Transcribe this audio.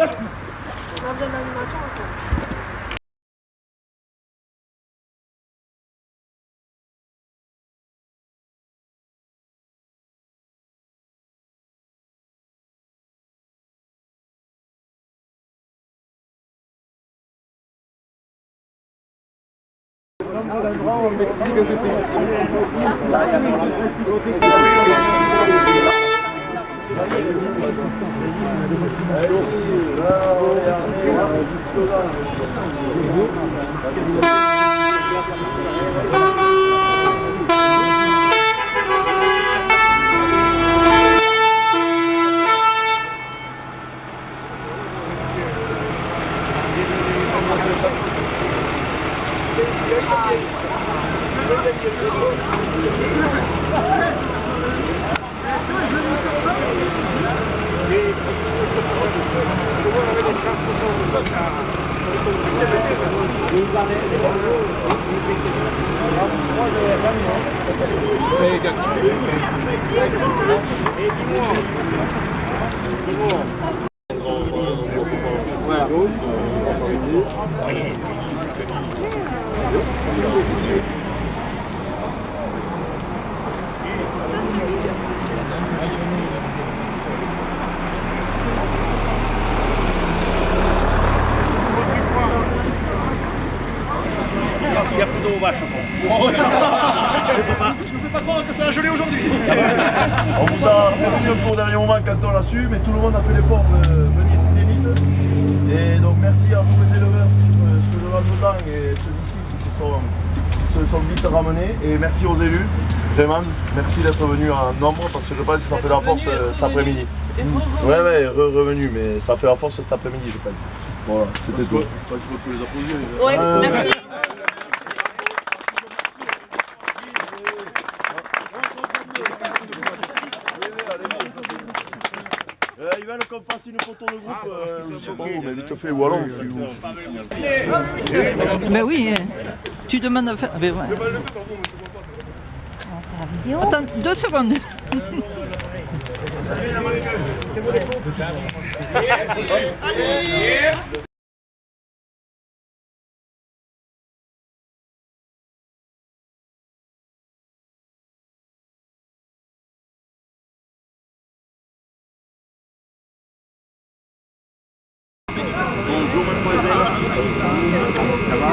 On a besoin d'animation en fait. Il y a plus de vaches, je pense. Je ne peux pas croire que ça a gelé aujourd'hui. On vous a prévenu un peu au dernier moment quand on l'a su, mais tout le monde a fait l'effort de venir très vite. Et donc merci à vous les éleveurs, ceux de l'Anne et ceux d'ici qui se sont vite ramenés. Et merci aux élus, vraiment, merci d'être venus en nombre parce que je pense que ça fait la force cet après-midi. Ouais, revenu, mais ça fait la force cet après-midi, je pense. Voilà, c'était tout. Ouais, merci. Ils veulent qu'on fasse une photo de groupe, je sais pas où, mais vite fait, ou alors Ben oui, tu demandes à faire. Ben ouais. Attends, 2 secondes. Bonjour mademoiselle. Ça va?